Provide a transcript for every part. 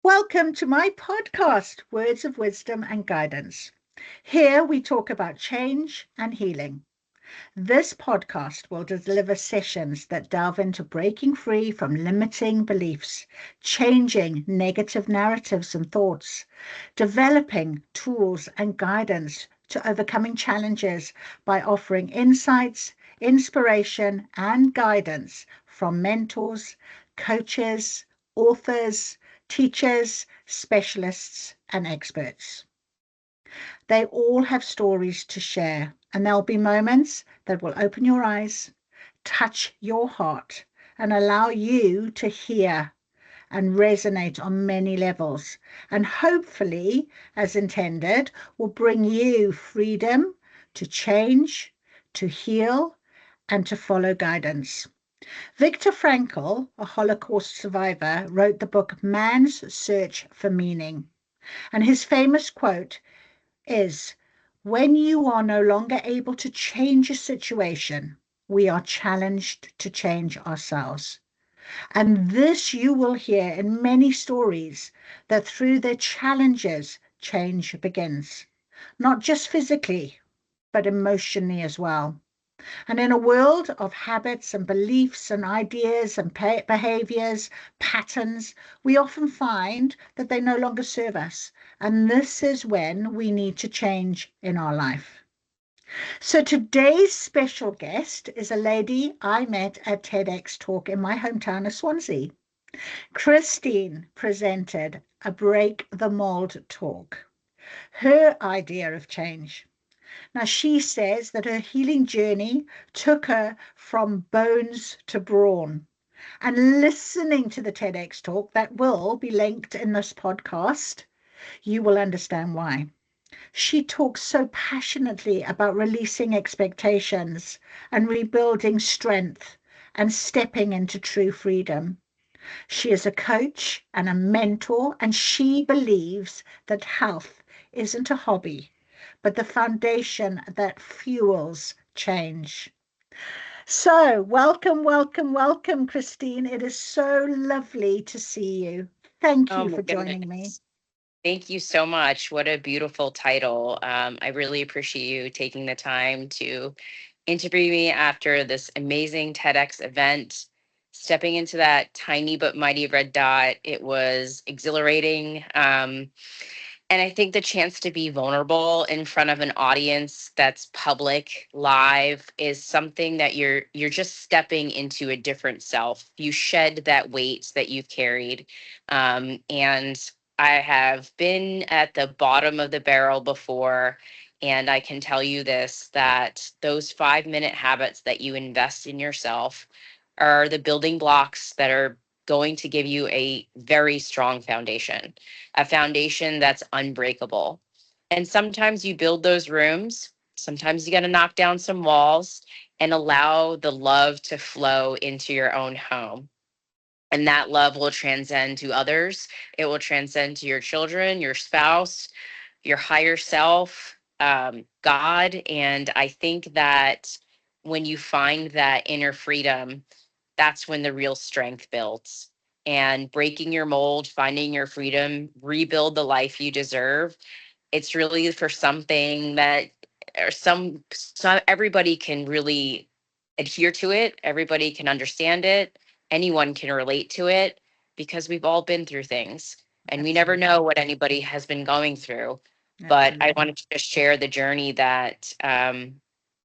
Welcome to my podcast, Words of Wisdom and Guidance. Here we talk about change and healing. This podcast will deliver sessions that delve into breaking free from limiting beliefs, changing negative narratives and thoughts, developing tools and guidance to overcoming challenges by offering insights, inspiration, and guidance from mentors, coaches, authors, teachers, specialists, and experts. They all have stories to share, and there'll be moments that will open your eyes, touch your heart, and allow you to hear and resonate on many levels. And hopefully, as intended, will bring you freedom to change, to heal, and to follow guidance. Viktor Frankl, a Holocaust survivor, wrote the book Man's Search for Meaning. And his famous quote is, "When you are no longer able to change a situation, we are challenged to change ourselves." And this you will hear in many stories, that through their challenges, change begins, not just physically, but emotionally as well. And in a world of habits and beliefs and ideas and behaviors, patterns, we often find that they no longer serve us. And this is when we need to change in our life. So today's special guest is a lady I met at TEDx talk in my hometown of Swansea. Christine presented a Break the Mold talk, her idea of change. Now, she says that her healing journey took her from bones to brawn. And listening to the TEDx talk that will be linked in this podcast, you will understand why. She talks so passionately about releasing expectations and rebuilding strength and stepping into true freedom. She is a coach and a mentor, and she believes that health isn't a hobby, but the foundation that fuels change. So, welcome, welcome, welcome, Christine. It is so lovely to see you. Thank Oh you my for joining me. goodness. Thank you so much. What a beautiful title. I really appreciate you taking the time to interview me after this amazing TEDx event. Stepping into that tiny but mighty red dot, it was exhilarating. And I think the chance to be vulnerable in front of an audience that's public, live, is something that you're just stepping into a different self. You shed that weight that you've carried, and I have been at the bottom of the barrel before. And I can tell you this, that those 5-minute habits that you invest in yourself are the building blocks that are going to give you a very strong foundation, a foundation that's unbreakable. And sometimes you build those rooms, sometimes you got to knock down some walls and allow the love to flow into your own home. And that love will transcend to others. It will transcend to your children, your spouse, your higher self, God. And I think that when you find that inner freedom, that's when the real strength builds. And breaking your mold, finding your freedom, rebuild the life you deserve. It's really for something that, or some everybody can really adhere to it. Everybody can understand it. Anyone can relate to it because we've all been through things and we never Absolutely. know what anybody has been going through. But I Absolutely. wanted to just share the journey that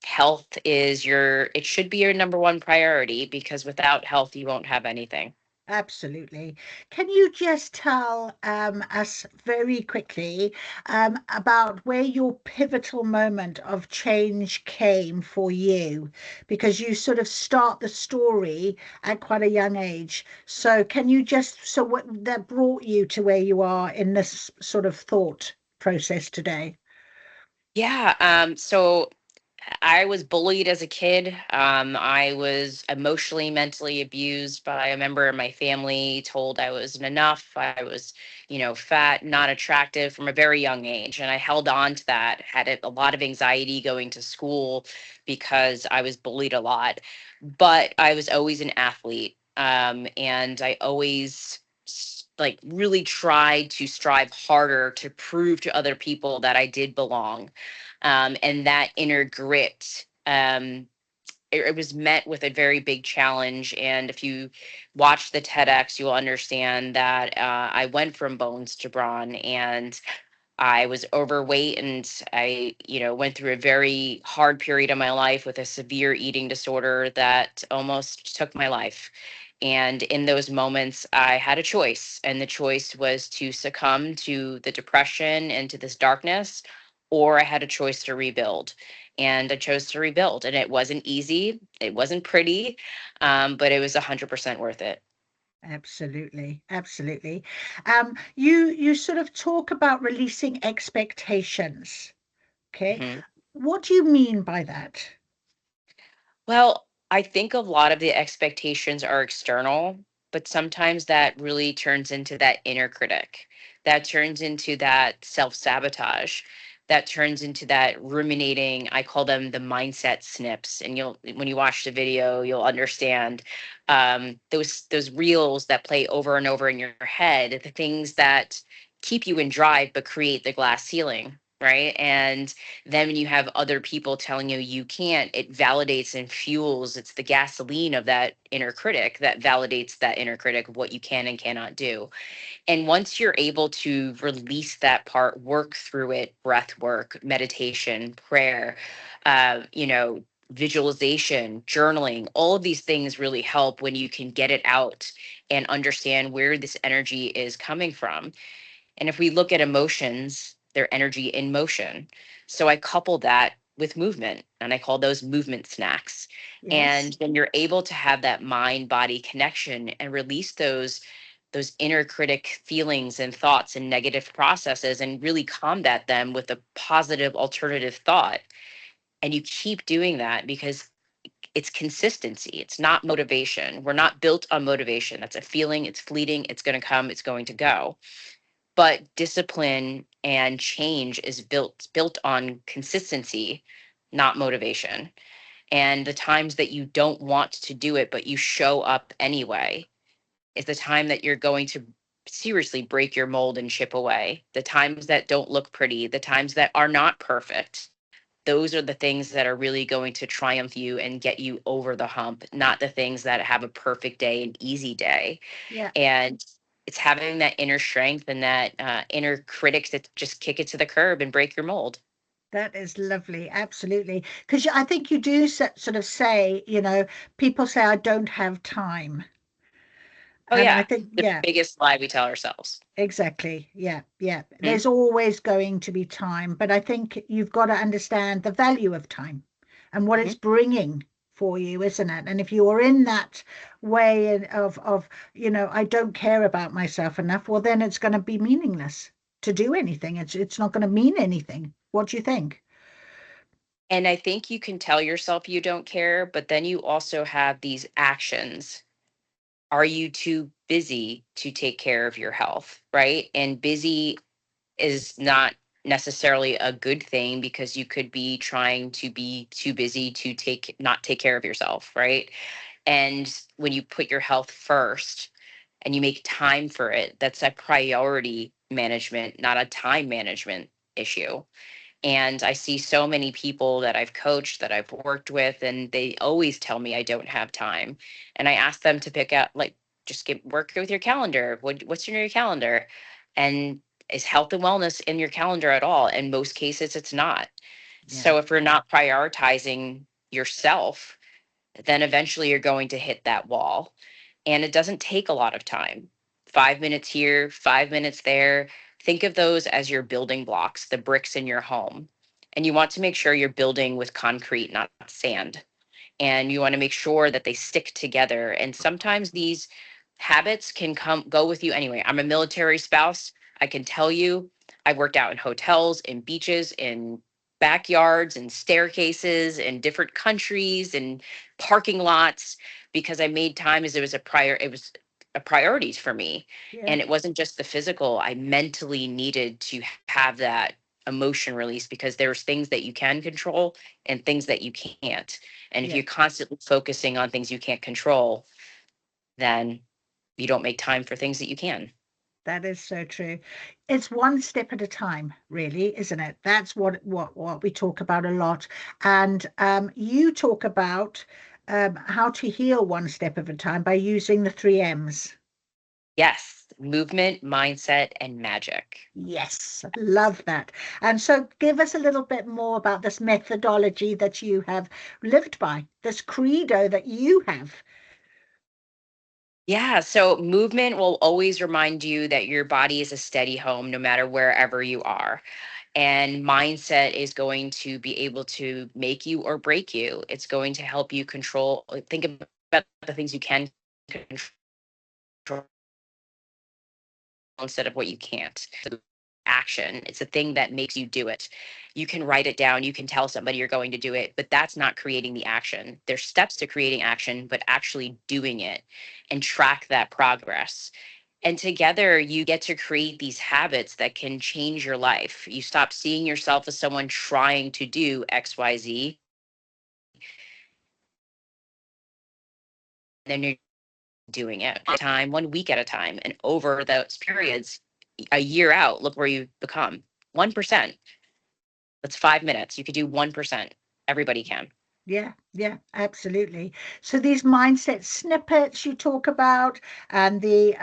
health is it should be your number one priority, because without health, you won't have anything. Absolutely. Can you just tell us very quickly about where your pivotal moment of change came for you? Because you sort of start the story at quite a young age. So can you just, so what that brought you to where you are in this sort of thought process today? Yeah. So I was bullied as a kid. I was emotionally, mentally abused by a member of my family, told I wasn't enough. I was, fat, not attractive from a very young age. And I held on to that, had a lot of anxiety going to school because I was bullied a lot. But I was always an athlete. And I always like really tried to strive harder to prove to other people that I did belong. And that inner grit, it was met with a very big challenge. And if you watch the TEDx, you'll understand that I went from bones to brawn, and I was overweight, and I, went through a very hard period of my life with a severe eating disorder that almost took my life. And in those moments, I had a choice, and the choice was to succumb to the depression and to this darkness, or I had a choice to rebuild. And I chose to rebuild, and it wasn't easy. It wasn't pretty, but it was 100% worth it. Absolutely, absolutely. You sort of talk about releasing expectations. Okay, Mhm. what do you mean by that? Well, I think a lot of the expectations are external, but sometimes that really turns into that inner critic. That turns into that self sabotage. That turns into that ruminating. I call them the mindset snips. And when you watch the video, you'll understand those reels that play over and over in your head, the things that keep you in drive but create the glass ceiling, right? And then when you have other people telling you you can't, it validates and fuels. It's the gasoline of that inner critic that validates that inner critic of what you can and cannot do. And once you're able to release that part, work through it, breath work, meditation, prayer, visualization, journaling, all of these things really help when you can get it out and understand where this energy is coming from. And if we look at emotions, they're energy in motion. So I couple that with movement, and I call those movement snacks. Yes, And then you're able to have that mind body connection and release those inner critic feelings and thoughts and negative processes and really combat them with a positive alternative thought. And you keep doing that because it's consistency. It's not motivation. We're not built on motivation. That's a feeling. It's fleeting. It's going to come. It's going to go, but discipline and change is built on consistency, not motivation. And the times that you don't want to do it but you show up anyway is the time that you're going to seriously break your mold and chip away. The times that don't look pretty, the times that are not perfect, those are the things that are really going to triumph you and get you over the hump, not the things that have a perfect day, an easy day. yeah, And it's having that inner strength and that inner critics that just kick it to the curb and break your mold. that is lovely. Absolutely. Because I think you do sort of say, people say, I don't have time. Oh And I yeah, think, the yeah, biggest lie we tell ourselves. exactly. Yeah, yeah. Mhm. There's always going to be time, but I think you've got to understand the value of time and what it's Mhm. bringing for you, isn't it? And if you're in that way of, I don't care about myself enough, well, then it's going to be meaningless to do anything. It's not going to mean anything. What do you think? And I think you can tell yourself you don't care, but then you also have these actions. Are you too busy to take care of your health? Right. And busy is not necessarily a good thing because you could be trying to be too busy to not take care of yourself. Right. And when you put your health first and you make time for it, that's a priority management, not a time management issue. And I see so many people that I've coached, that I've worked with, and they always tell me I don't have time. And I ask them to pick out, like, just get work with your calendar. What's in your calendar? And is health and wellness in your calendar at all? In most cases, it's not. Yeah, So if we're not prioritizing yourself, then eventually you're going to hit that wall. And it doesn't take a lot of time. 5 minutes here, 5 minutes there. Think of those as your building blocks, the bricks in your home. And you want to make sure you're building with concrete, not sand. And you want to make sure that they stick together. And sometimes these habits can go with you anyway. I'm a military spouse. I can tell you, I worked out in hotels, in beaches, in backyards, and staircases, in different countries, and parking lots, because I made time as it was a priority for me. yeah, And it wasn't just the physical. I mentally needed to have that emotion release because there's things that you can control and things that you can't. And if yeah. you're constantly focusing on things you can't control, then you don't make time for things that you can. That is so true. It's one step at a time, really, isn't it? That's what we talk about a lot. And you talk about how to heal one step at a time by using the three M's. Yes, movement, mindset, and magic. Yes, love that. And so give us a little bit more about this methodology that you have lived by, this credo that you have. Yeah, so movement will always remind you that your body is a steady home no matter wherever you are. And mindset is going to be able to make you or break you. It's going to help you control, think about the things you can control instead of what you can't. So action, it's a thing that makes you do it. You can write it down, you can tell somebody you're going to do it, but that's not creating the action. There's steps to creating action, but actually doing it and track that progress. And together you get to create these habits that can change your life. You stop seeing yourself as someone trying to do XYZ, then you're doing it at a time, 1 week at a time. And over those periods, a year out, look where you've become. 1%. That's 5 minutes. You could do 1%. Everybody can. Yeah, yeah, absolutely. So these mindset snippets you talk about and the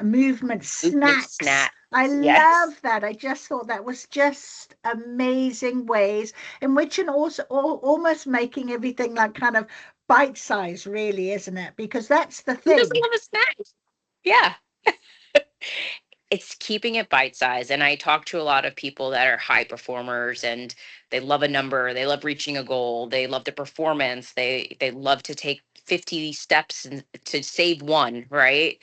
movement Movement snacks, snack. I Yes. love that. I just thought that was just amazing ways in which and also almost making everything like kind of bite size, really, isn't it? Because that's the Who doesn't thing. love a snack? Yeah. It's keeping it bite size. And I talk to a lot of people that are high performers and they love a number, they love reaching a goal, they love the performance, they love to take 50 steps and to save one, right?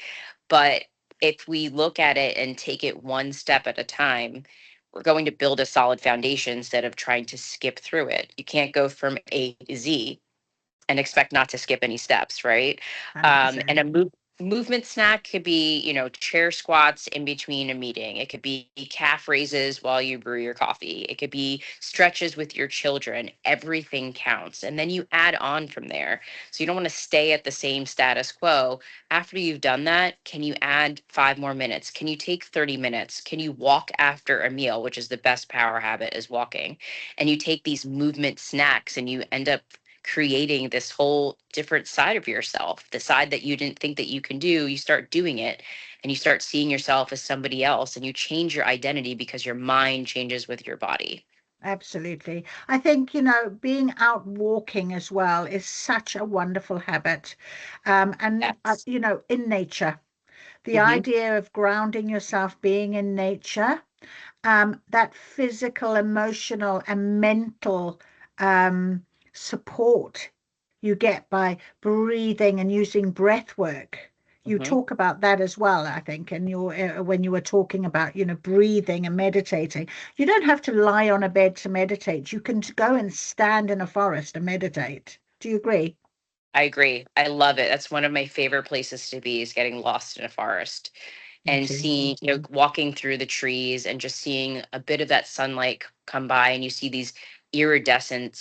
But if we look at it and take it one step at a time, we're going to build a solid foundation instead of trying to skip through it. You can't go from A to Z and expect not to skip any steps, right? And 100%. movement snack could be, chair squats in between a meeting. It could be calf raises while you brew your coffee. It could be stretches with your children. Everything counts. And then you add on from there. So you don't want to stay at the same status quo. After you've done that, can you add 5 more minutes? Can you take 30 minutes? Can you walk after a meal, which is the best power habit is walking? And you take these movement snacks and you end up creating this whole different side of yourself, the side that you didn't think that you can do. You start doing it and you start seeing yourself as somebody else and you change your identity because your mind changes with your body. Absolutely. I think, being out walking as well is such a wonderful habit. Yes. In nature, the Hmm. idea of grounding yourself, being in nature, that physical, emotional, and mental um, support you get by breathing and using breath work. You Hmm. talk about that as well, I think, and when you were talking about, breathing and meditating. You don't have to lie on a bed to meditate. You can go and stand in a forest and meditate. Do you agree? I agree. I love it. That's one of my favorite places to be is getting lost in a forest Me and too. seeing, walking through the trees and just seeing a bit of that sunlight come by and you see these iridescent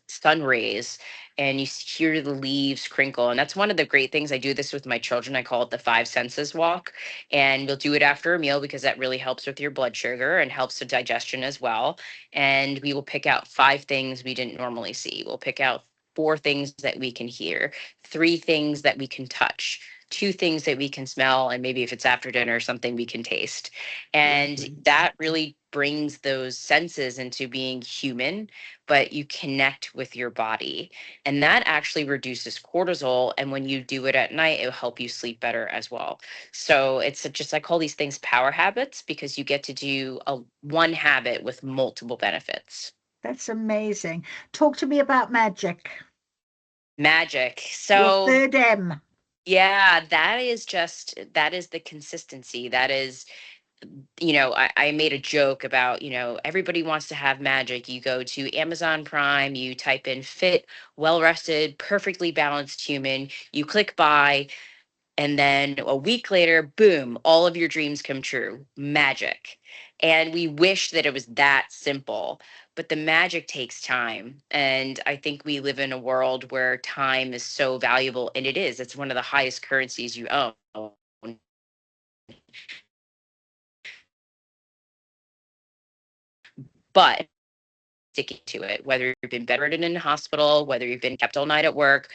sun rays and you hear the leaves crinkle. And that's one of the great things. I do this with my children. I call it the five senses walk. And we'll do it after a meal because that really helps with your blood sugar and helps with digestion as well. And we will pick out five things we didn't normally see. We'll pick out four things that we can hear, three things that we can touch, two things that we can smell, and maybe if it's after dinner, something we can taste. And Lovely. that really brings those senses into being human, but you connect with your body. And that actually reduces cortisol. And when you do it at night, it'll help you sleep better as well. So just, I call these things power habits because you get to do one habit with multiple benefits. That's amazing. Talk to me about magic. Magic. Your So third M. yeah, that is the consistency. That is, I made a joke about, everybody wants to have magic. You go to Amazon Prime, you type in fit, well rested, perfectly balanced human, you click buy, and then a week later, boom, all of your dreams come true. Magic. And we wish that it was that simple, but the magic takes time. And I think we live in a world where time is so valuable, and it is. It's one of the highest currencies you own. but sticking to it, whether you've been bedridden in the hospital, whether you've been kept all night at work,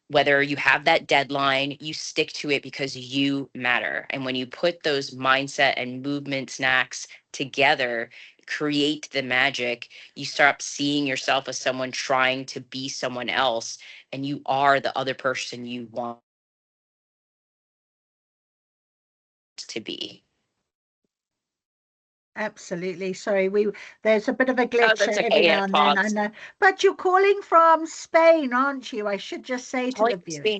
whether you have that deadline, you stick to it because you matter. And when you put those mindset and movement snacks together, create the magic, you start seeing yourself as someone trying to be someone else, and you are the other person you want to be. Absolutely. Sorry, there's a bit of a Oh, glitch that's every okay. now Yeah, and then, I pause. know. But you're calling from Spain, aren't you? I should just say to the viewers.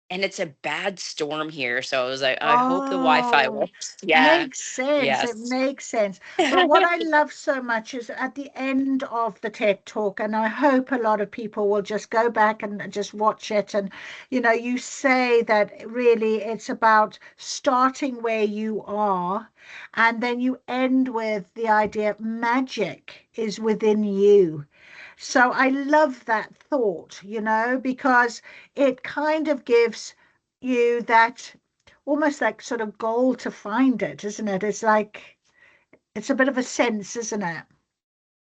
And it's a bad storm here, so I was like, I hope the Wi-Fi Oh, works. Yeah. makes sense. It Yes. makes sense. But what I love so much is at the end of the TED Talk, and I hope a lot of people will just go back and just watch it. And, you say that really it's about starting where you are, and then you end with the idea magic is within you. So I love that thought, because it kind of gives you that almost like sort of goal to find it, isn't it? It's like it's a bit of a sense, isn't it?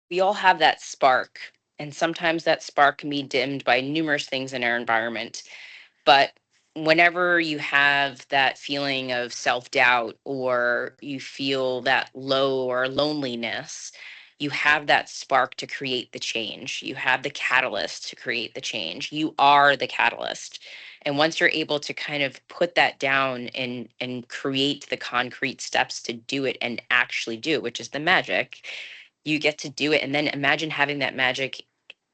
We all have that spark, and sometimes that spark can be dimmed by numerous things in our environment. But whenever you have that feeling of self doubt, or you feel that low or loneliness, you have that spark to create the change. You have the catalyst to create the change. You are the catalyst. And once you're able to kind of put that down and create the concrete steps to do it and actually do it, which is the magic, you get to do it. And then imagine having that magic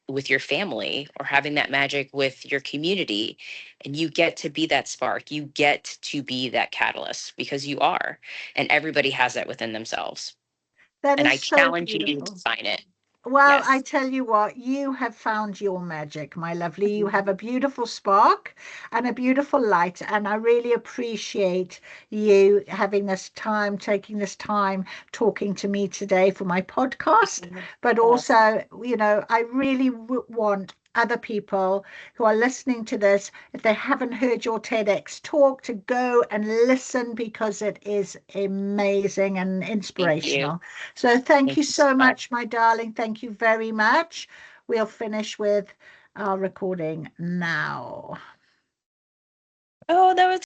with your family, or having that magic with your community, and you get to be that spark, you get to be that catalyst, because you are, and everybody has that within themselves, That and is I so challenge you to beautiful. find it. Well, I Yes. tell you what, you have found your magic, my lovely. You have a beautiful spark and a beautiful light, and I really appreciate you having this time, taking this time, talking to me today for my podcast. But Yes. also, I really want other people who are listening to this, if they haven't heard your TEDx talk, to go and listen because it is amazing and Thank you. inspirational. So thank Thank you you so so much. much, my darling. Thank you very much. We'll finish with our recording now. Oh, that was